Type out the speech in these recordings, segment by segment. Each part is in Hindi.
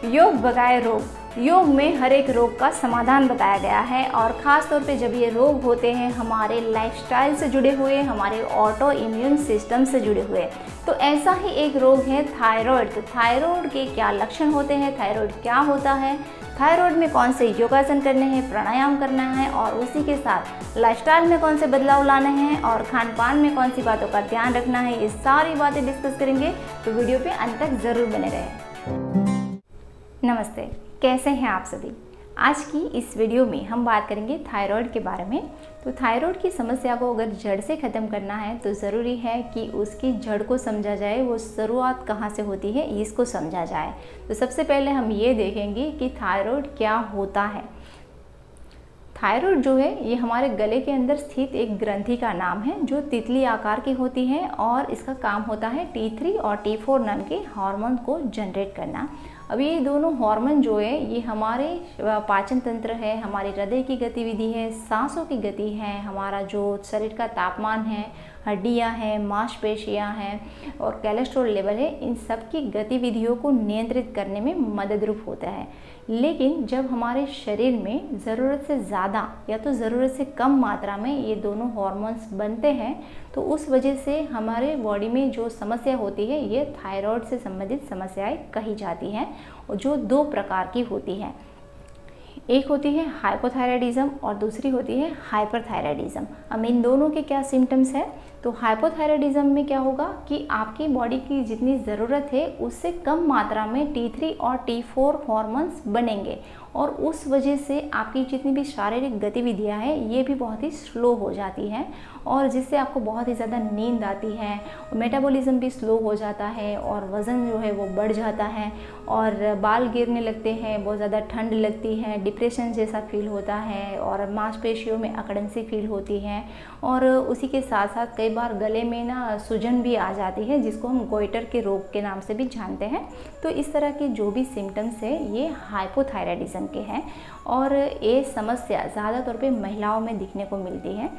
योग भगाए रोग। योग में हर एक रोग का समाधान बताया गया है और ख़ास तौर पे जब ये रोग होते हैं हमारे लाइफस्टाइल से जुड़े हुए, हमारे ऑटो इम्यून सिस्टम से जुड़े हुए। तो ऐसा ही एक रोग है थायराइड। तो थायराइड के क्या लक्षण होते हैं, थायराइड क्या होता है, थायराइड में कौन से योगासन करने हैं, प्राणायाम करना है और उसी के साथ लाइफस्टाइल में कौन से बदलाव लाने हैं और खान पान में कौन सी बातों का ध्यान रखना है, ये सारी बातें डिस्कस करेंगे। तो वीडियो पे अंत तक ज़रूर बने रहें। नमस्ते, कैसे हैं आप सभी। आज की इस वीडियो में हम बात करेंगे थायराइड के बारे में। तो थायराइड की समस्या को अगर जड़ से ख़त्म करना है तो ज़रूरी है कि उसकी जड़ को समझा जाए, वो शुरुआत कहाँ से होती है इसको समझा जाए। तो सबसे पहले हम ये देखेंगे कि थायराइड क्या होता है। थायराइड जो है ये हमारे गले के अंदर स्थित एक ग्रंथि का नाम है जो तितली आकार की होती है और इसका काम होता है T3 और T4 नाम के हार्मोन को जनरेट करना। अब ये दोनों हार्मोन जो है ये हमारे पाचन तंत्र है, हमारी हृदय की गतिविधि है, सांसों की गति है, हमारा जो शरीर का तापमान है, हड्डियां हैं, मांसपेशियां हैं और कोलेस्ट्रॉल लेवल है, इन सब की गतिविधियों को नियंत्रित करने में मददरूप होता है। लेकिन जब हमारे शरीर में ज़रूरत से ज़्यादा या तो ज़रूरत से कम मात्रा में ये दोनों हार्मोन्स बनते हैं तो उस वजह से हमारे बॉडी में जो समस्या होती है ये थायराइड से संबंधित समस्याएं कही जाती हैं, और जो दो प्रकार की होती हैं। एक होती है हाइपोथायराइडिज्म और दूसरी होती है हाइपरथायराइडिज्म। अब इन दोनों के क्या सिम्टम्स हैं, तो हाइपोथायराइडिज्म में क्या होगा कि आपकी बॉडी की जितनी ज़रूरत है उससे कम मात्रा में T3 और T4 हार्मोन्स बनेंगे और उस वजह से आपकी जितनी भी शारीरिक गतिविधियां हैं ये भी बहुत ही स्लो हो जाती हैं और जिससे आपको बहुत ही ज़्यादा नींद आती है, मेटाबॉलिज्म भी स्लो हो जाता है और वज़न जो है वो बढ़ जाता है और बाल गिरने लगते हैं, बहुत ज़्यादा ठंड लगती है, डिप्रेशन जैसा फील होता है और मांसपेशियों में अकड़न सी फील होती है और उसी के साथ साथ कई बार गले में ना सूजन भी आ जाती है जिसको हम गोइटर के रोग के नाम से भी जानते हैं। तो इस तरह के जो भी सिम्टम्स है ये हाइपोथायराइडिज्म के हैं और ये समस्या ज़्यादातर पे महिलाओं में दिखने को मिलती है।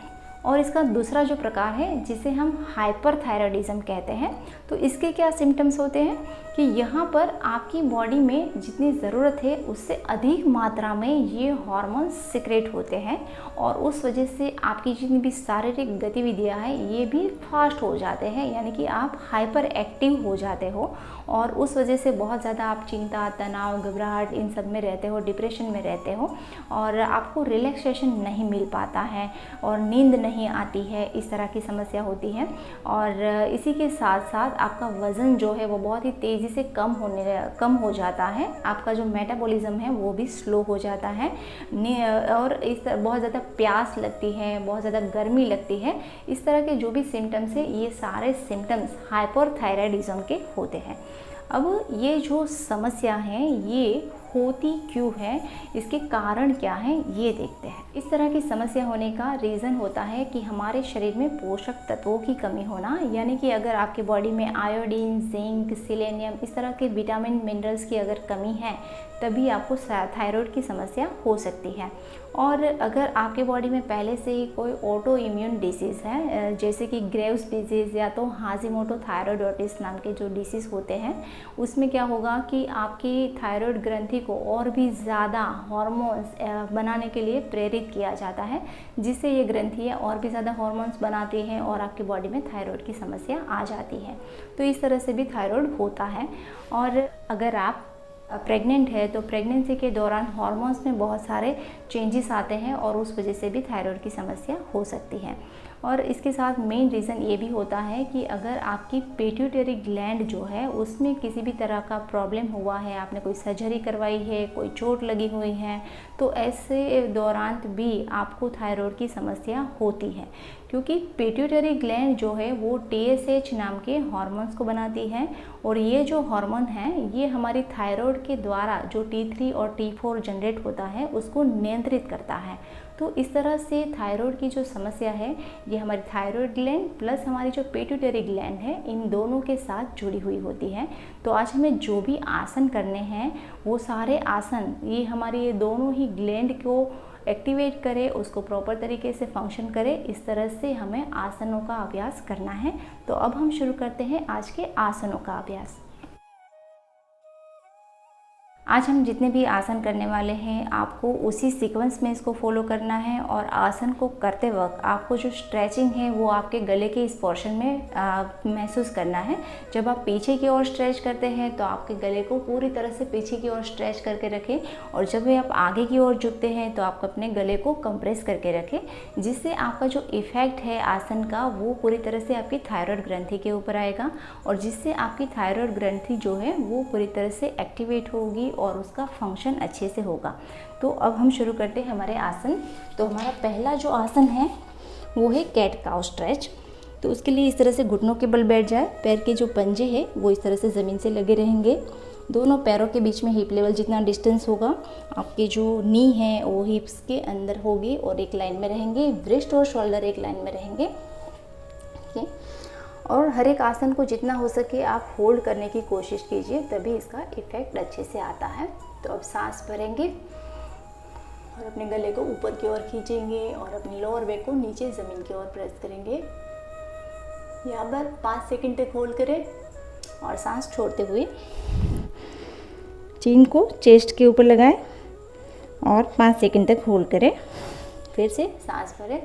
और इसका दूसरा जो प्रकार है जिसे हम हाइपरथायराइडिज्म कहते हैं, तो इसके क्या सिम्टम्स होते हैं कि यहाँ पर आपकी बॉडी में जितनी ज़रूरत है उससे अधिक मात्रा में ये हार्मोन्स सिक्रेट होते हैं और उस वजह से आपकी जितनी भी शारीरिक गतिविधियाँ हैं ये भी फास्ट हो जाते हैं, यानी कि आप हाइपर एक्टिव हो जाते हो और उस वजह से बहुत ज़्यादा आप चिंता, तनाव, घबराहट इन सब में रहते हो, डिप्रेशन में रहते हो और आपको रिलैक्सेशन नहीं मिल पाता है और नींद नहीं आती है, इस तरह की समस्या होती है। और इसी के साथ साथ आपका वज़न जो है वो बहुत ही तेज़ी से कम हो जाता है, आपका जो मेटाबॉलिज्म है वो भी स्लो हो जाता है और इस तरह बहुत ज़्यादा प्यास लगती है, बहुत ज़्यादा गर्मी लगती है। इस तरह के जो भी सिम्टम्स है ये सारे सिम्टम्स हाइपरथायराइडिज्म के होते हैं। अब ये जो समस्या है ये होती क्यों है, इसके कारण क्या हैं ये देखते हैं। इस तरह की समस्या होने का रीज़न होता है कि हमारे शरीर में पोषक तत्वों की कमी होना, यानी कि अगर आपके बॉडी में आयोडीन, जिंक, सेलेनियम इस तरह के विटामिन मिनरल्स की अगर कमी है तभी आपको थायराइड की समस्या हो सकती है। और अगर आपके बॉडी में पहले से ही कोई ऑटो इम्यून डिसीज़ है जैसे कि ग्रेव्स डिजीज़ या तो हाशिमोटो थायराइडोसिस नाम के जो डिसीज़ होते हैं, उसमें क्या होगा कि आपकी थायराइड ग्रंथि को और भी ज़्यादा हार्मोन्स बनाने के लिए प्रेरित किया जाता है, जिससे ये ग्रंथियाँ और भी ज़्यादा हार्मोन्स बनाती हैं और आपकी बॉडी में थायराइड की समस्या आ जाती है। तो इस तरह से भी थायराइड होता है। और अगर आप प्रेग्नेंट है तो प्रेगनेंसी के दौरान हार्मोन्स में बहुत सारे चेंजेस आते हैं और उस वजह से भी थायराइड की समस्या हो सकती है। और इसके साथ मेन रीज़न ये भी होता है कि अगर आपकी पिट्यूटरी ग्लैंड जो है उसमें किसी भी तरह का प्रॉब्लम हुआ है, आपने कोई सर्जरी करवाई है, कोई चोट लगी हुई है, तो ऐसे दौरान भी आपको थायराइड की समस्या होती है, क्योंकि पिट्यूटरी ग्लैंड जो है वो TSH नाम के हार्मोन्स को बनाती है और ये जो हार्मोन है ये हमारी थायराइड के द्वारा जो T3 और T4 जनरेट होता है उसको नियंत्रित करता है। तो इस तरह से थायराइड की जो समस्या है ये हमारी थायराइड ग्लैंड प्लस हमारी जो पिट्यूटरी ग्लैंड है इन दोनों के साथ जुड़ी हुई होती है। तो आज हमें जो भी आसन करने हैं वो सारे आसन ये हमारी ये दोनों ही ग्लैंड को एक्टिवेट करे, उसको प्रॉपर तरीके से फंक्शन करे, इस तरह से हमें आसनों का अभ्यास करना है। तो अब हम शुरू करते हैं आज के आसनों का अभ्यास। आज हम जितने भी आसन करने वाले हैं आपको उसी सीक्वेंस में इसको फॉलो करना है और आसन को करते वक्त आपको जो स्ट्रेचिंग है वो आपके गले के इस पोर्शन में महसूस करना है। जब आप पीछे की ओर स्ट्रेच करते हैं तो आपके गले को पूरी तरह से पीछे की ओर स्ट्रेच करके रखें और जब भी आप आगे की ओर झुकते हैं तो आप अपने गले को कंप्रेस करके रखें, जिससे आपका जो इफ़ेक्ट है आसन का वो पूरी तरह से आपकी थायराइड ग्रंथि के ऊपर आएगा और जिससे आपकी थायराइड ग्रंथि जो है वो पूरी तरह से एक्टिवेट होगी और उसका फंक्शन अच्छे से होगा। तो अब हम शुरू करते हैं हमारे आसन। तो हमारा पहला जो आसन है वो है कैट काउ स्ट्रेच। तो उसके लिए इस तरह से घुटनों के बल बैठ जाए, पैर के जो पंजे हैं वो इस तरह से ज़मीन से लगे रहेंगे, दोनों पैरों के बीच में हिप लेवल जितना डिस्टेंस होगा आपके जो नी है वो हिप्स के अंदर होगी और एक लाइन में रहेंगे, ब्रेस्ट और शोल्डर एक लाइन में रहेंगे। ठीक है, और हर एक आसन को जितना हो सके आप होल्ड करने की कोशिश कीजिए, तभी इसका इफ़ेक्ट अच्छे से आता है। तो अब सांस भरेंगे और अपने गले को ऊपर की ओर खींचेंगे और अपनी लोअर बैक को नीचे ज़मीन की ओर प्रेस करेंगे। यहाँ पर 5 सेकंड तक होल्ड करें और सांस छोड़ते हुए चीन को चेस्ट के ऊपर लगाएं और 5 सेकंड तक होल्ड करें। फिर से सांस भरें,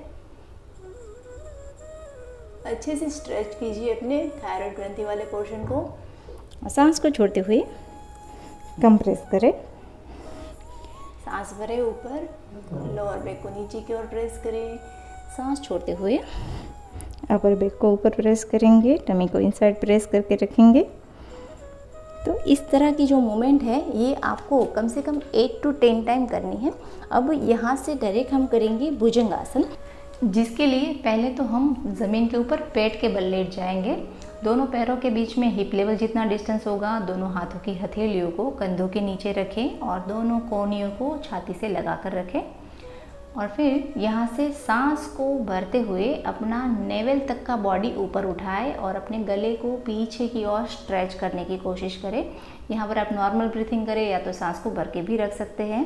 अच्छे से स्ट्रेच कीजिए अपने थायराइड ग्रंथि वाले पोर्शन को और सांस को छोड़ते हुए कंप्रेस करें। सांस भरें ऊपर, लोअर बैक को नीचे की ओर प्रेस करें, सांस छोड़ते हुए अपर बैक को ऊपर प्रेस करेंगे, टमी को इनसाइड प्रेस करके रखेंगे। तो इस तरह की जो मूवमेंट है ये आपको कम से कम 8 to 10 टाइम करनी है। अब यहाँ से डायरेक्ट हम करेंगे भुजंगासन, जिसके लिए पहले तो हम ज़मीन के ऊपर पेट के बल लेट जाएंगे। दोनों पैरों के बीच में हिप लेवल जितना डिस्टेंस होगा दोनों हाथों की हथेलियों को कंधों के नीचे रखें और दोनों कोहनियों को छाती से लगा कर रखें और फिर यहाँ से सांस को भरते हुए अपना नेवल तक का बॉडी ऊपर उठाए और अपने गले को पीछे की ओर स्ट्रेच करने की कोशिश करें। यहाँ पर आप नॉर्मल ब्रीथिंग करें या तो सांस को भर के भी रख सकते हैं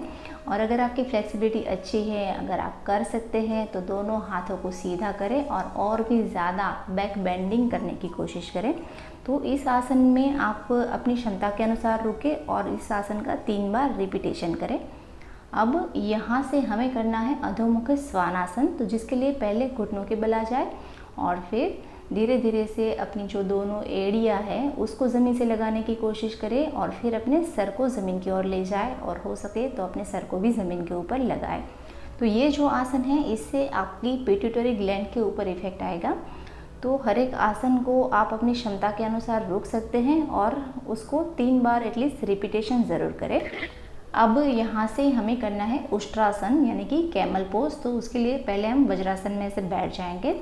और अगर आपकी फ्लेक्सिबिलिटी अच्छी है, अगर आप कर सकते हैं तो दोनों हाथों को सीधा करें और भी ज़्यादा बैक बेंडिंग करने की कोशिश करें। तो इस आसन में आप अपनी क्षमता के अनुसार रुकें और इस आसन का 3 बार रिपीटेशन करें। अब यहाँ से हमें करना है अधोमुख स्वानासन, तो जिसके लिए पहले घुटनों के बल आ जाए और फिर धीरे धीरे से अपनी जो दोनों एड़ियाँ है उसको ज़मीन से लगाने की कोशिश करें और फिर अपने सर को ज़मीन की ओर ले जाए और हो सके तो अपने सर को भी ज़मीन के ऊपर लगाए। तो ये जो आसन है इससे आपकी पिट्यूटरी ग्लैंड के ऊपर इफेक्ट आएगा। तो हर एक आसन को आप अपनी क्षमता के अनुसार रोक सकते हैं और उसको 3 बार एटलीस्ट रिपीटेशन ज़रूर करें। अब यहाँ से हमें करना है उष्ट्रासन यानी कि कैमल पोज। तो उसके लिए पहले हम वज्रासन में से बैठ जाएंगे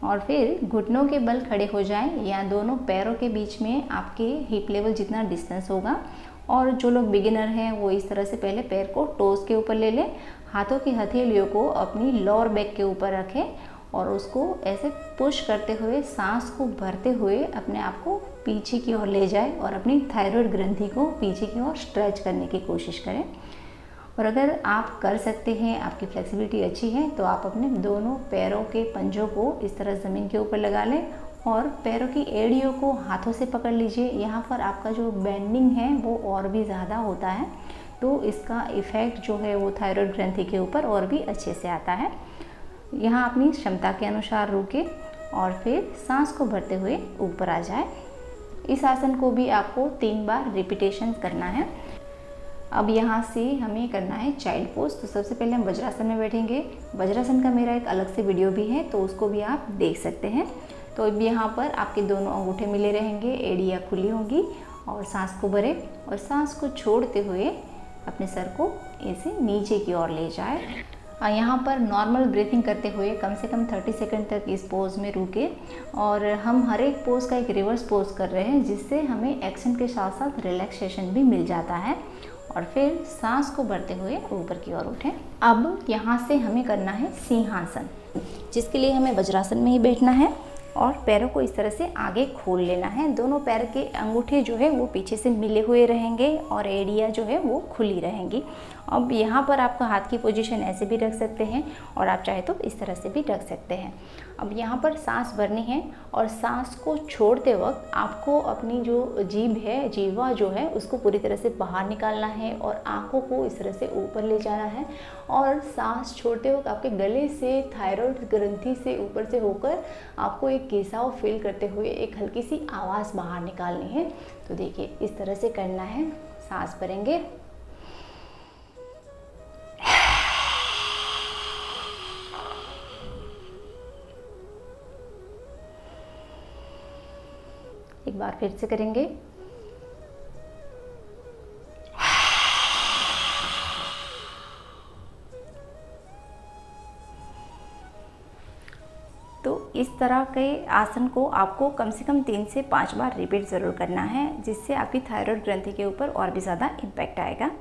और फिर घुटनों के बल खड़े हो जाएं या दोनों पैरों के बीच में आपके हिप लेवल जितना डिस्टेंस होगा। और जो लोग बिगिनर हैं वो इस तरह से पहले पैर को टोस के ऊपर ले लें, हाथों की हथेलियों को अपनी लोअर बैक के ऊपर रखें और उसको ऐसे पुश करते हुए सांस को भरते हुए अपने आप को पीछे की ओर ले जाए और अपनी थायराइड ग्रंथि को पीछे की ओर स्ट्रेच करने की कोशिश करें। और अगर आप कर सकते हैं, आपकी फ्लेक्सिबिलिटी अच्छी है, तो आप अपने दोनों पैरों के पंजों को इस तरह ज़मीन के ऊपर लगा लें और पैरों की एड़ियों को हाथों से पकड़ लीजिए। यहाँ पर आपका जो बेंडिंग है वो और भी ज़्यादा होता है, तो इसका इफ़ेक्ट जो है वो थायराइड ग्रंथि के ऊपर और भी अच्छे से आता है। यहाँ अपनी क्षमता के अनुसार रुके और फिर सांस को भरते हुए ऊपर आ जाए। इस आसन को भी आपको 3 बार रिपीटेशन करना है। अब यहाँ से हमें करना है चाइल्ड पोज। तो सबसे पहले हम वज्रासन में बैठेंगे। वज्रासन का मेरा एक अलग से वीडियो भी है, तो उसको भी आप देख सकते हैं। तो अब यहाँ पर आपके दोनों अंगूठे मिले रहेंगे, एड़ियाँ खुली होंगी और सांस को भरें और सांस को छोड़ते हुए अपने सर को ऐसे नीचे की ओर ले जाए। यहाँ पर नॉर्मल ब्रीथिंग करते हुए कम से कम 30 सेकंड तक इस पोज में रुके और हम हर एक पोज का एक रिवर्स पोज कर रहे हैं, जिससे हमें एक्शन के साथ साथ रिलैक्सेशन भी मिल जाता है। और फिर सांस को भरते हुए ऊपर की ओर उठें। अब यहाँ से हमें करना है सिंहासन, जिसके लिए हमें वज्रासन में ही बैठना है और पैरों को इस तरह से आगे खोल लेना है। दोनों पैर के अंगूठे जो है वो पीछे से मिले हुए रहेंगे और एड़ियाँ जो है वो खुली रहेंगी। अब यहाँ पर आपका हाथ की पोजीशन ऐसे भी रख सकते हैं और आप चाहे तो इस तरह से भी रख सकते हैं। अब यहाँ पर सांस भरनी है और सांस को छोड़ते वक्त आपको अपनी जो जीभ है, जीवा जो है, उसको पूरी तरह से बाहर निकालना है और आँखों को इस तरह से ऊपर ले जाना है। और सांस छोड़ते वक्त आपके गले से थायराइड ग्रंथि से ऊपर से होकर आपको एक केसाव फील करते हुए एक हल्की सी आवाज़ बाहर निकालनी है। तो देखिए इस तरह से करना है। सांस भरेंगे, एक बार फिर से करेंगे, तो इस तरह के आसन को आपको कम से कम 3 से 5 बार रिपीट ज़रूर करना है, जिससे आपकी थायराइड ग्रंथि के ऊपर और भी ज़्यादा इम्पैक्ट आएगा।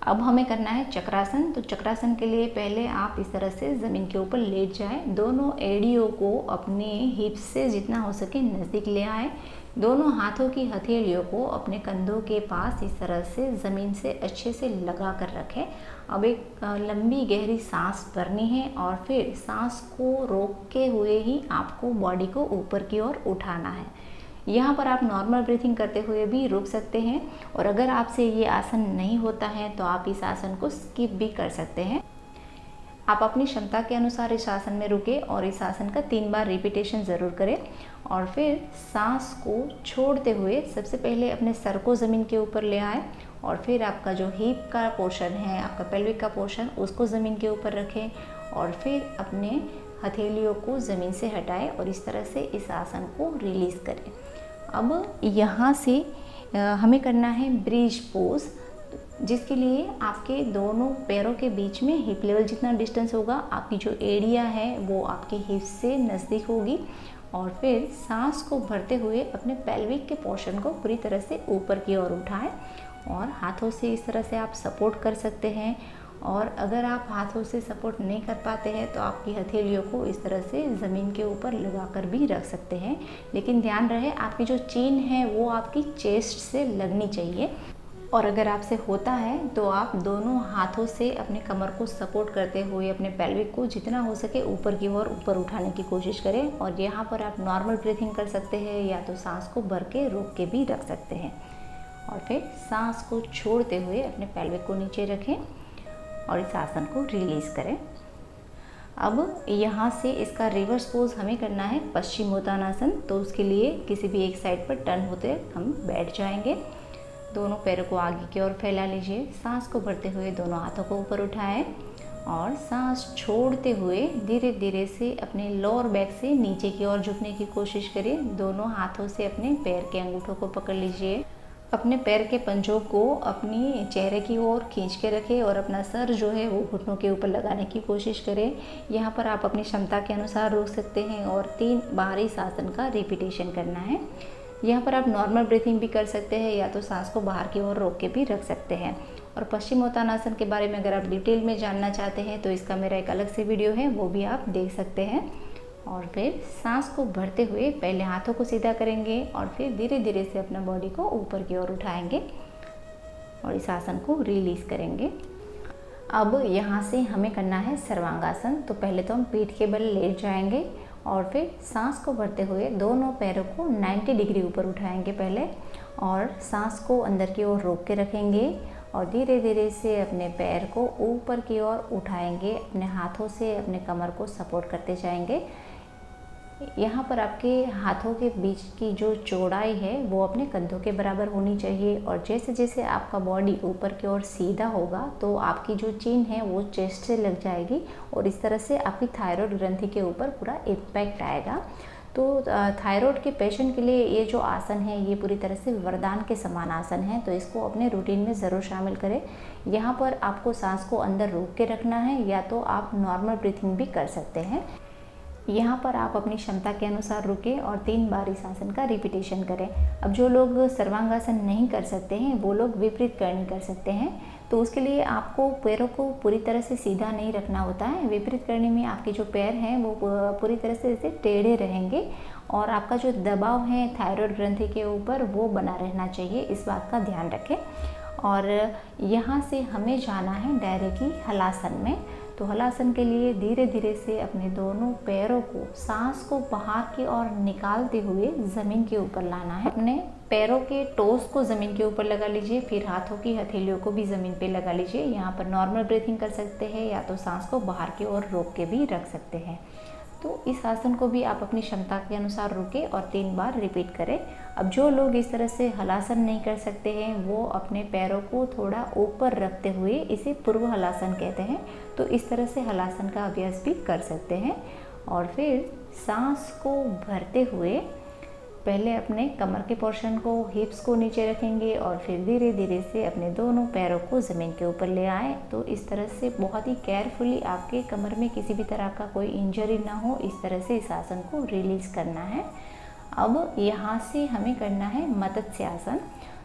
अब हमें करना है चक्रासन। तो चक्रासन के लिए पहले आप इस तरह से ज़मीन के ऊपर लेट जाएं, दोनों एड़ियों को अपने हिप्स से जितना हो सके नज़दीक ले आए, दोनों हाथों की हथेलियों को अपने कंधों के पास इस तरह से ज़मीन से अच्छे से लगा कर रखें। अब एक लंबी गहरी सांस भरनी है और फिर सांस को रोकते हुए ही आपको बॉडी को ऊपर की ओर उठाना है। यहाँ पर आप नॉर्मल ब्रीथिंग करते हुए भी रुक सकते हैं और अगर आपसे ये आसन नहीं होता है तो आप इस आसन को स्किप भी कर सकते हैं। आप अपनी क्षमता के अनुसार इस आसन में रुके और इस आसन का 3 बार रिपीटेशन ज़रूर करें। और फिर सांस को छोड़ते हुए सबसे पहले अपने सर को ज़मीन के ऊपर ले आए और फिर आपका जो हिप का पोर्शन है, आपका पेल्विक का पोर्शन, उसको ज़मीन के ऊपर रखें और फिर अपने हथेलियों को ज़मीन से हटाएं और इस तरह से इस आसन को रिलीज़ करें। अब यहाँ से हमें करना है ब्रिज पोज, जिसके लिए आपके दोनों पैरों के बीच में हिप लेवल जितना डिस्टेंस होगा, आपकी जो एड़ियाँ है वो आपके हिप से नज़दीक होगी। और फिर सांस को भरते हुए अपने पेल्विक के पोर्शन को पूरी तरह से ऊपर की ओर उठाएं और हाथों से इस तरह से आप सपोर्ट कर सकते हैं। और अगर आप हाथों से सपोर्ट नहीं कर पाते हैं तो आपकी हथेलियों को इस तरह से ज़मीन के ऊपर लगाकर भी रख सकते हैं, लेकिन ध्यान रहे आपकी जो चीन है वो आपकी चेस्ट से लगनी चाहिए। और अगर आपसे होता है तो आप दोनों हाथों से अपने कमर को सपोर्ट करते हुए अपने पेल्विक को जितना हो सके ऊपर की ओर ऊपर उठाने की कोशिश करें। और यहाँ पर आप नॉर्मल ब्रीथिंग कर सकते हैं या तो सांस को भर के रोक के भी रख सकते हैं। और फिर सांस को छोड़ते हुए अपने पेल्विक को नीचे रखें और इस आसन को रिलीज़ करें। अब यहाँ से इसका रिवर्स पोज हमें करना है पश्चिमोत्तानासन। तो उसके लिए किसी भी एक साइड पर टर्न होते हम बैठ जाएंगे। दोनों पैरों को आगे की ओर फैला लीजिए, सांस को भरते हुए दोनों हाथों को ऊपर उठाएं और सांस छोड़ते हुए धीरे धीरे से अपने लोअर बैक से नीचे की ओर झुकने की कोशिश करें। दोनों हाथों से अपने पैर के अंगूठों को पकड़ लीजिए, अपने पैर के पंजों को अपनी चेहरे की ओर खींच के रखें और अपना सर जो है वो घुटनों के ऊपर लगाने की कोशिश करें। यहाँ पर आप अपनी क्षमता के अनुसार रोक सकते हैं और 3 बार इस आसन का रिपीटेशन करना है। यहाँ पर आप नॉर्मल ब्रीथिंग भी कर सकते हैं या तो सांस को बाहर की ओर रोक के भी रख सकते हैं। और पश्चिमोत्तानासन के बारे में अगर आप डिटेल में जानना चाहते हैं तो इसका मेरा एक अलग से वीडियो है, वो भी आप देख सकते हैं। और फिर सांस को भरते हुए पहले हाथों को सीधा करेंगे और फिर धीरे धीरे से अपना बॉडी को ऊपर की ओर उठाएंगे और इस आसन को रिलीज़ करेंगे। अब यहाँ से हमें करना है सर्वांगासन। तो पहले तो हम पीठ के बल लेट जाएंगे और फिर सांस को भरते हुए दोनों पैरों को 90 डिग्री ऊपर उठाएंगे पहले और सांस को अंदर की ओर रोक के रखेंगे और धीरे धीरे से अपने पैर को ऊपर की ओर उठाएंगे। अपने हाथों से अपने कमर को सपोर्ट करते जाएंगे। यहाँ पर आपके हाथों के बीच की जो चौड़ाई है वो अपने कंधों के बराबर होनी चाहिए और जैसे जैसे आपका बॉडी ऊपर की ओर सीधा होगा तो आपकी जो चीन है वो चेस्ट से लग जाएगी और इस तरह से आपकी थायराइड ग्रंथि के ऊपर पूरा इम्पैक्ट आएगा। तो थायराइड के पेशेंट के लिए ये जो आसन है ये पूरी तरह से वरदान के समान आसन है, तो इसको अपने रूटीन में ज़रूर शामिल करें। यहाँ पर आपको सांस को अंदर रोक के रखना है या तो आप नॉर्मल ब्रीथिंग भी कर सकते हैं। यहाँ पर आप अपनी क्षमता के अनुसार रुकें और 3 बार इस आसन का रिपीटेशन करें। अब जो लोग सर्वांगासन नहीं कर सकते हैं वो लोग विपरीत करनी कर सकते हैं। तो उसके लिए आपको पैरों को पूरी तरह से सीधा नहीं रखना होता है। विपरीत करने में आपके जो पैर हैं वो पूरी तरह से ऐसे टेढ़े रहेंगे और आपका जो दबाव है थायराइड ग्रंथि के ऊपर वो बना रहना चाहिए, इस बात का ध्यान रखें। और यहाँ से हमें जाना है डायरेक्टली हलासन में। तो हलासन के लिए धीरे धीरे से अपने दोनों पैरों को, सांस को बाहर की ओर निकालते हुए ज़मीन के ऊपर लाना है। अपने पैरों के टोस को ज़मीन के ऊपर लगा लीजिए, फिर हाथों की हथेलियों को भी ज़मीन पे लगा लीजिए। यहाँ पर नॉर्मल ब्रीथिंग कर सकते हैं या तो सांस को बाहर की ओर रोक के भी रख सकते हैं। तो इस आसन को भी आप अपनी क्षमता के अनुसार रुकें और 3 बार रिपीट करें। अब जो लोग इस तरह से हलासन नहीं कर सकते हैं वो अपने पैरों को थोड़ा ऊपर रखते हुए, इसे पूर्व हलासन कहते हैं, तो इस तरह से हलासन का अभ्यास भी कर सकते हैं। और फिर सांस को भरते हुए पहले अपने कमर के पोर्शन को, हिप्स को नीचे रखेंगे और फिर धीरे धीरे से अपने दोनों पैरों को ज़मीन के ऊपर ले आए। तो इस तरह से बहुत ही केयरफुली आपके कमर में किसी भी तरह का कोई इंजरी ना हो, इस तरह से इस आसन को रिलीज़ करना है। अब यहाँ से हमें करना है मत्स्य आसन।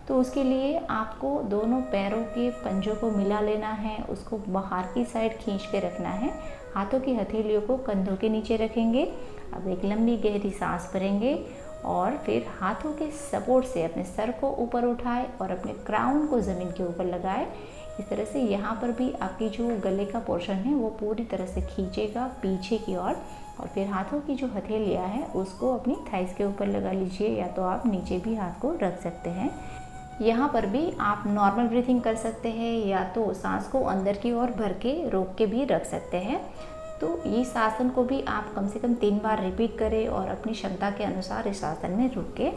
तो उसके लिए आपको दोनों पैरों के पंजों को मिला लेना है, उसको बाहर की साइड खींच के रखना है। हाथों की हथेलियों को कंधों के नीचे रखेंगे। अब एक लंबी गहरी सांस भरेंगे और फिर हाथों के सपोर्ट से अपने सर को ऊपर उठाए और अपने क्राउन को ज़मीन के ऊपर लगाए। इस तरह से यहाँ पर भी आपकी जो गले का पोर्शन है वो पूरी तरह से खींचेगा पीछे की ओर। और फिर हाथों की जो हथेलियाँ हैं उसको अपनी थाइस के ऊपर लगा लीजिए, या तो आप नीचे भी हाथ को रख सकते हैं। यहाँ पर भी आप नॉर्मल ब्रीथिंग कर सकते हैं या तो सांस को अंदर की ओर भर के रोक के भी रख सकते हैं। तो इस आसन को भी आप कम से कम 3 बार रिपीट करें और अपनी क्षमता के अनुसार इस आसन में रुकें।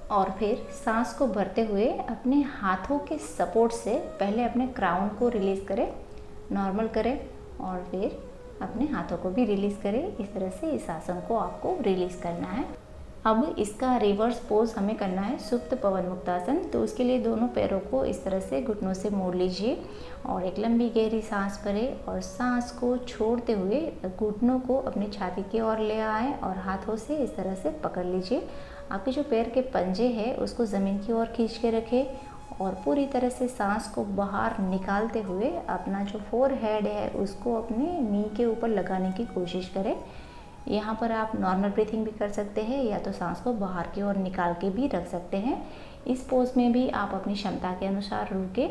और फिर सांस को भरते हुए अपने हाथों के सपोर्ट से पहले अपने क्राउन को रिलीज़ करें, नॉर्मल करें और फिर अपने हाथों को भी रिलीज़ करें। इस तरह से इस आसन को आपको रिलीज़ करना है। अब इसका रिवर्स पोज हमें करना है सुप्त पवन मुक्तासन। तो उसके लिए दोनों पैरों को इस तरह से घुटनों से मोड़ लीजिए और एक लंबी गहरी सांस भरें और सांस को छोड़ते हुए घुटनों को अपनी छाती की ओर ले आए और हाथों से इस तरह से पकड़ लीजिए। आपके जो पैर के पंजे हैं उसको ज़मीन की ओर खींच के रखें और पूरी तरह से सांस को बाहर निकालते हुए अपना जो फोरहेड है उसको अपने नी के ऊपर लगाने की कोशिश करें। यहाँ पर आप नॉर्मल ब्रीथिंग भी कर सकते हैं या तो सांस को बाहर की ओर निकाल के भी रख सकते हैं। इस पोज में भी आप अपनी क्षमता के अनुसार रुकें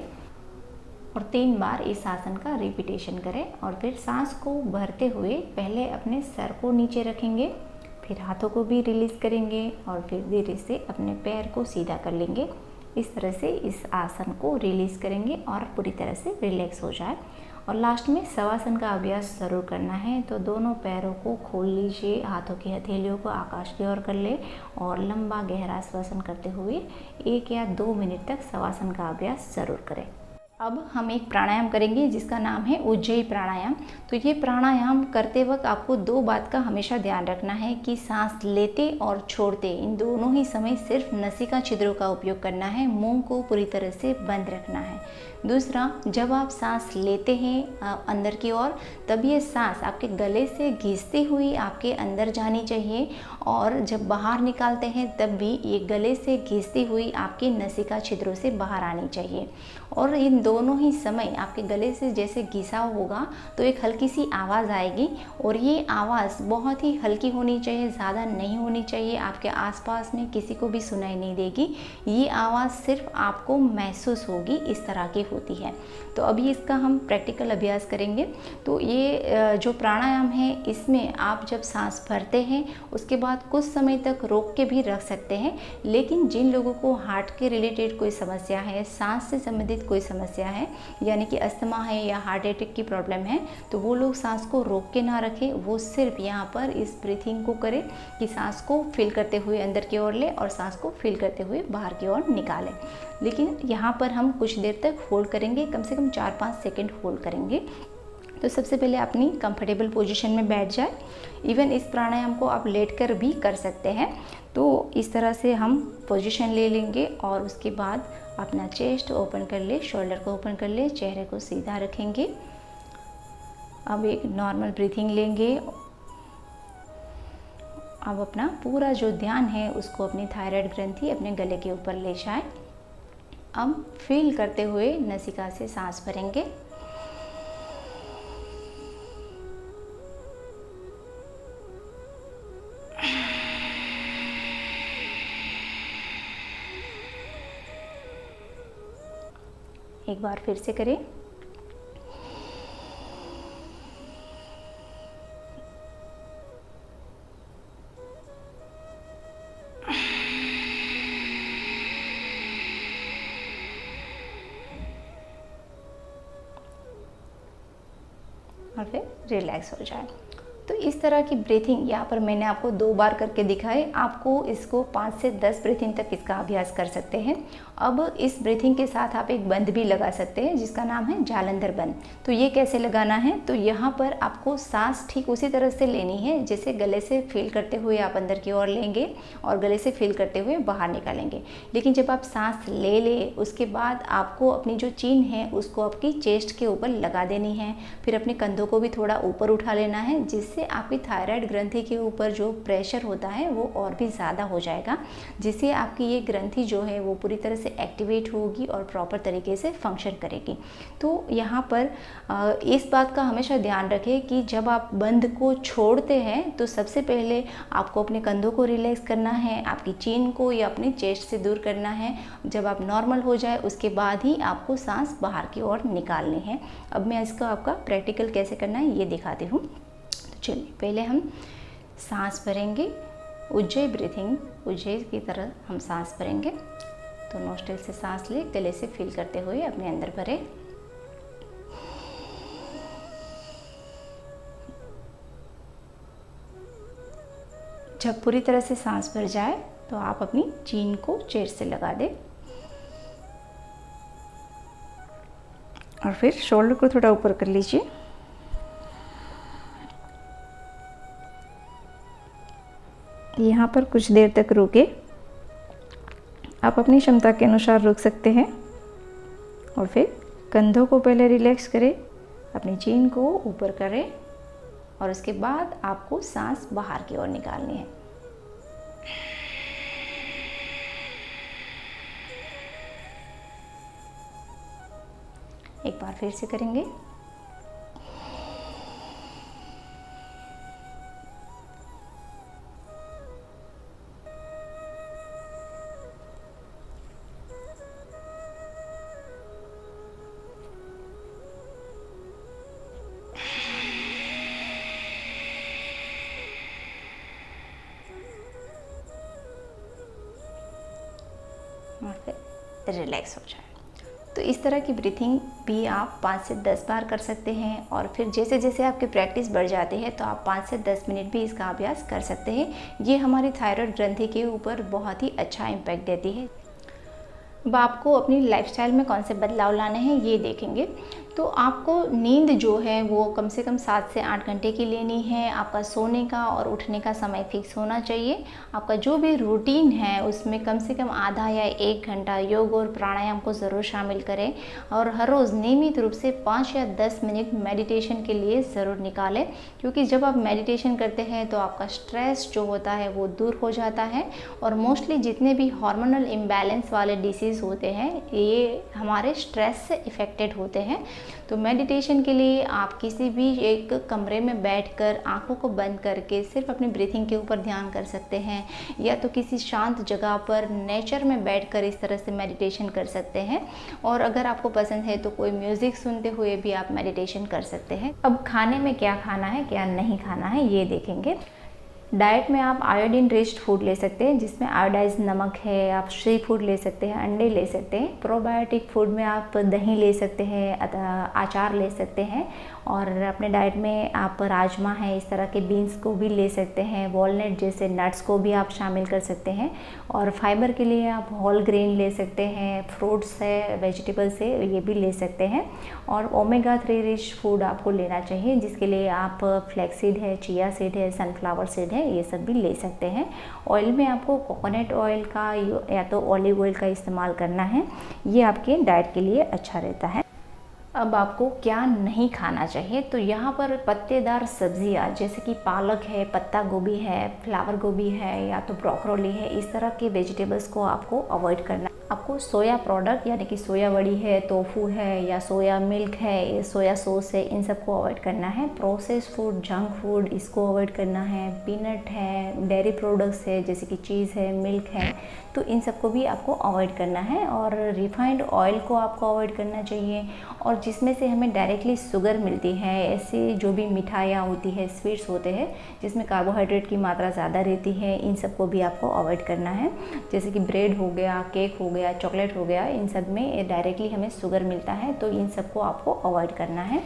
और 3 बार इस आसन का रिपीटेशन करें। और फिर सांस को भरते हुए पहले अपने सर को नीचे रखेंगे, फिर हाथों को भी रिलीज़ करेंगे और फिर धीरे से अपने पैर को सीधा कर लेंगे। इस तरह से इस आसन को रिलीज़ करेंगे और पूरी तरह से रिलैक्स हो जाए। और लास्ट में शवासन का अभ्यास ज़रूर करना है। तो दोनों पैरों को खोल लीजिए, हाथों की हथेलियों को आकाश की ओर कर ले और लंबा गहरा श्वसन करते हुए 1 या 2 मिनट तक शवासन का अभ्यास ज़रूर करें। अब हम एक प्राणायाम करेंगे जिसका नाम है उज्जयी प्राणायाम। तो ये प्राणायाम करते वक्त आपको 2 बात का हमेशा ध्यान रखना है कि सांस लेते और छोड़ते इन दोनों ही समय सिर्फ नसिका छिद्रों का उपयोग करना है, मुंह को पूरी तरह से बंद रखना है। दूसरा, जब आप सांस लेते हैं अंदर की ओर, तब ये सांस आपके गले से घिसती हुई आपके अंदर जानी चाहिए और जब बाहर निकालते हैं तब भी ये गले से घिसती हुई आपके नसिका छिद्रों से बाहर आनी चाहिए। और इन दोनों ही समय आपके गले से जैसे घिसाव होगा तो एक हल्की सी आवाज़ आएगी और ये आवाज़ बहुत ही हल्की होनी चाहिए, ज़्यादा नहीं होनी चाहिए, आपके आसपास में किसी को भी सुनाई नहीं देगी। ये आवाज़ सिर्फ आपको महसूस होगी, इस तरह की होती है। तो अभी इसका हम प्रैक्टिकल अभ्यास करेंगे। तो ये जो प्राणायाम है इसमें आप जब सांस भरते हैं उसके बाद कुछ समय तक रोक के भी रख सकते हैं, लेकिन जिन लोगों को हार्ट के रिलेटेड कोई समस्या है, सांस से संबंधित कोई समस्या है, यानी कि अस्थमा है या हार्ट अटैक की प्रॉब्लम है, तो वो लोग सांस को रोक के ना रखें, वो सिर्फ यहाँ पर इस ब्रीथिंग को करें कि सांस को फिल करते हुए अंदर की ओर ले और सांस को फिल करते हुए बाहर की ओर निकालें। लेकिन यहाँ पर हम कुछ देर तक होल्ड करेंगे, कम से कम 4-5 सेकेंड होल्ड करेंगे। तो सबसे पहले अपनी कंफर्टेबल पोजीशन में बैठ जाए। इवन इस प्राणायाम को आप लेटकर भी कर सकते हैं। तो इस तरह से हम पोजीशन ले लेंगे और उसके बाद अपना चेस्ट ओपन कर ले, शोल्डर को ओपन कर ले, चेहरे को सीधा रखेंगे। अब एक नॉर्मल ब्रीथिंग लेंगे अब अपना पूरा जो ध्यान है उसको अपनी थायराइड ग्रंथि अपने गले के ऊपर ले जाएं। अब फील करते हुए नासिका से सांस भरेंगे। एक बार फिर से करें। और फिर रिलैक्स हो जाए। तो इस तरह की ब्रीथिंग यहाँ पर मैंने आपको 2 बार करके दिखाए। आपको इसको 5 से 10 ब्रीथिंग तक इसका अभ्यास कर सकते हैं। अब इस ब्रीथिंग के साथ आप एक बंद भी लगा सकते हैं जिसका नाम है जालंधर बंद। तो ये कैसे लगाना है, तो यहाँ पर आपको सांस ठीक उसी तरह से लेनी है जैसे गले से फील करते हुए आप अंदर की ओर लेंगे और गले से फील करते हुए बाहर निकालेंगे। लेकिन जब आप सांस ले लें उसके बाद आपको अपनी जो चीन है उसको आपकी चेस्ट के ऊपर लगा देनी है। फिर अपने कंधों को भी थोड़ा ऊपर उठा लेना है जिससे आपकी थायराइड ग्रंथि के ऊपर जो प्रेशर होता है वो और भी ज़्यादा हो जाएगा, जिससे आपकी ये ग्रंथि जो है वो पूरी तरह से एक्टिवेट होगी और प्रॉपर तरीके से फंक्शन करेगी। तो यहाँ पर इस बात का हमेशा ध्यान रखें कि जब आप बंद को छोड़ते हैं तो सबसे पहले आपको अपने कंधों को रिलैक्स करना है, आपकी चीन को या अपनी चेस्ट से दूर करना है। जब आप नॉर्मल हो जाए उसके बाद ही आपको सांस बाहर की ओर निकालनी है। अब मैं इसको आपका प्रैक्टिकल कैसे करना है ये दिखाती हूँ। तो चलिए, पहले हम सांस भरेंगे, उज्जय ब्रीथिंग, उज्जय की तरह हम सांस भरेंगे। तो नोस्ट्रिल से सांस ले, गले से फील करते हुए अपने अंदर भरे। जब पूरी तरह से सांस भर जाए तो आप अपनी चीन को चेस्ट से लगा दें और फिर शोल्डर को थोड़ा ऊपर कर लीजिए। यहाँ पर कुछ देर तक रुके। आप अपनी क्षमता के अनुसार रुक सकते हैं और फिर कंधों को पहले रिलैक्स करें, अपनी चीन को ऊपर करें और उसके बाद आपको सांस बाहर की ओर निकालनी है। एक बार फिर से करेंगे। और फिर रिलैक्स हो जाए। तो इस तरह की ब्रीथिंग भी आप 5 से 10 बार कर सकते हैं और फिर जैसे जैसे आपकी प्रैक्टिस बढ़ जाती है तो आप 5 से 10 मिनट भी इसका अभ्यास कर सकते हैं। ये हमारी थायराइड ग्रंथि के ऊपर बहुत ही अच्छा इम्पैक्ट देती है। अब आपको अपनी लाइफस्टाइल में कौन से बदलाव लाने हैं ये देखेंगे। तो आपको नींद जो है वो कम से कम 7 से 8 घंटे की लेनी है। आपका सोने का और उठने का समय फिक्स होना चाहिए। आपका जो भी रूटीन है उसमें कम से कम आधा या 1 घंटा योग और प्राणायाम को ज़रूर शामिल करें और हर रोज़ नियमित रूप से 5 या 10 मिनट मेडिटेशन के लिए ज़रूर निकालें, क्योंकि जब आप मेडिटेशन करते हैं तो आपका स्ट्रेस जो होता है वो दूर हो जाता है और मोस्टली जितने भी हार्मोनल इम्बैलेंस वाले डिसीज़ होते हैं ये हमारे स्ट्रेस से इफ़ेक्टेड होते हैं। तो मेडिटेशन के लिए आप किसी भी एक कमरे में बैठकर आंखों को बंद करके सिर्फ अपनी ब्रीथिंग के ऊपर ध्यान कर सकते हैं, या तो किसी शांत जगह पर नेचर में बैठकर इस तरह से मेडिटेशन कर सकते हैं। और अगर आपको पसंद है तो कोई म्यूज़िक सुनते हुए भी आप मेडिटेशन कर सकते हैं। अब खाने में क्या खाना है क्या नहीं खाना है ये देखेंगे। डाइट में आप आयोडीन रिच्ड फूड ले सकते हैं जिसमें आयोडाइज नमक है। आप सी फूड ले सकते हैं, अंडे ले सकते हैं। प्रोबायोटिक फूड में आप दही ले सकते हैं, अचार ले सकते हैं। और अपने डाइट में आप राजमा है इस तरह के बीन्स को भी ले सकते हैं। वॉलनट जैसे नट्स को भी आप शामिल कर सकते हैं। और फाइबर के लिए आप होल ग्रेन ले सकते हैं, फ्रूट्स है, वेजिटेबल्स है ये भी ले सकते हैं। और ओमेगा 3 रिच फूड आपको लेना चाहिए जिसके लिए आप फ्लैक्सीड है, चिया सीड है, सनफ्लावर सीड है ये सब भी ले सकते हैं। ऑयल में आपको कोकोनट ऑयल का या तो ऑलिव ऑयल का इस्तेमाल करना है, ये आपके डाइट के लिए अच्छा रहता है। अब आपको क्या नहीं खाना चाहिए, तो यहाँ पर पत्तेदार सब्जियाँ जैसे कि पालक है, पत्ता गोभी है, फ्लावर गोभी है या तो ब्रोकली है, इस तरह के वेजिटेबल्स को आपको अवॉइड करना है। आपको सोया प्रोडक्ट यानी कि सोया वड़ी है, टोफू है या सोया मिल्क है, सोया सॉस है, इन सबको अवॉइड करना है। प्रोसेस्ड फूड, जंक फूड, इसको अवॉइड करना है। पीनट है, डेयरी प्रोडक्ट्स है जैसे कि चीज़ है, मिल्क है, तो इन सबको भी आपको अवॉइड करना है। और रिफाइंड ऑयल को आपको अवॉइड करना चाहिए, और जिसमें से हमें डायरेक्टली शुगर मिलती है, ऐसी जो भी मिठाइयाँ होती है, स्वीट्स होते हैं जिसमें कार्बोहाइड्रेट की मात्रा ज़्यादा रहती है, इन सबको भी आपको अवॉइड करना है। जैसे कि ब्रेड हो गया, केक हो गया, चॉकलेट हो गया, इन सब में डायरेक्टली हमें शुगर मिलता है, तो इन सबको आपको अवॉइड करना है।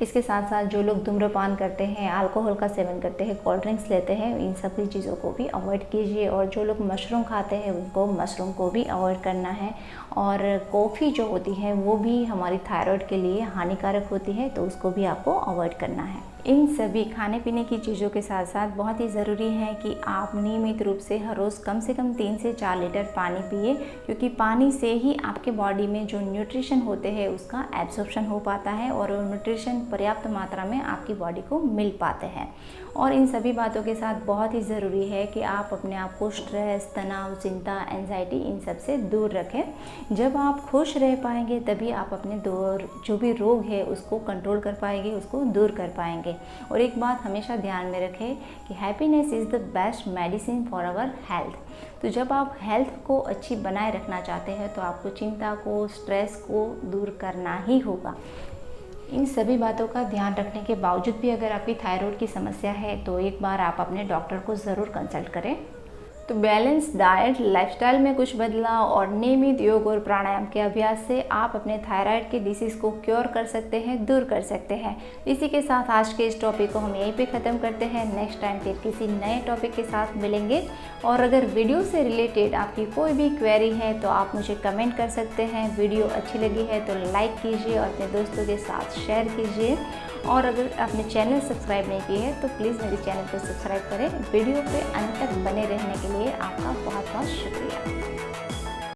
इसके साथ साथ जो लोग धूम्रपान करते हैं, अल्कोहल का सेवन करते हैं, कोल्ड ड्रिंक्स लेते हैं, इन सभी चीज़ों को भी अवॉइड कीजिए। और जो लोग मशरूम खाते हैं उनको मशरूम को भी अवॉइड करना है। और कॉफ़ी जो होती है वो भी हमारी थायराइड के लिए हानिकारक होती है, तो उसको भी आपको अवॉइड करना है। इन सभी खाने पीने की चीज़ों के साथ साथ बहुत ही ज़रूरी है कि आप नियमित रूप से हर रोज़ कम से कम 3 से 4 लीटर पानी पिए, क्योंकि पानी से ही आपके बॉडी में जो न्यूट्रिशन होते हैं उसका एब्जॉर्प्शन हो पाता है और न्यूट्रिशन पर्याप्त मात्रा में आपकी बॉडी को मिल पाते हैं। और इन सभी बातों के साथ बहुत ही ज़रूरी है कि आप अपने आप को स्ट्रेस, तनाव, चिंता, एंजाइटी इन सब से दूर रखें। जब आप खुश रह पाएंगे तभी आप अपने जो भी रोग है उसको कंट्रोल कर पाएंगे, उसको दूर कर पाएंगे। और एक बात हमेशा ध्यान में रखें कि happiness is the best medicine for our health. तो जब आप हेल्थ को अच्छी बनाए रखना चाहते हैं तो आपको चिंता को, स्ट्रेस को दूर करना ही होगा। इन सभी बातों का ध्यान रखने के बावजूद भी अगर आपकी थायराइड की समस्या है तो एक बार आप अपने डॉक्टर को ज़रूर कंसल्ट करें। तो बैलेंस डाइट, लाइफस्टाइल में कुछ बदलाव और नियमित योग और प्राणायाम के अभ्यास से आप अपने थायराइड के डिसीज़ को क्योर कर सकते हैं, दूर कर सकते हैं। इसी के साथ आज के इस टॉपिक को हम यहीं पे ख़त्म करते हैं। नेक्स्ट टाइम फिर किसी नए टॉपिक के साथ मिलेंगे। और अगर वीडियो से रिलेटेड आपकी कोई भी क्वेरी है तो आप मुझे कमेंट कर सकते हैं। वीडियो अच्छी लगी है तो लाइक कीजिए और अपने दोस्तों के साथ शेयर कीजिए। और अगर आपने चैनल सब्सक्राइब नहीं किया है तो प्लीज़ मेरे चैनल को सब्सक्राइब करें। वीडियो पे अंत तक बने रहने के लिए आपका बहुत बहुत शुक्रिया।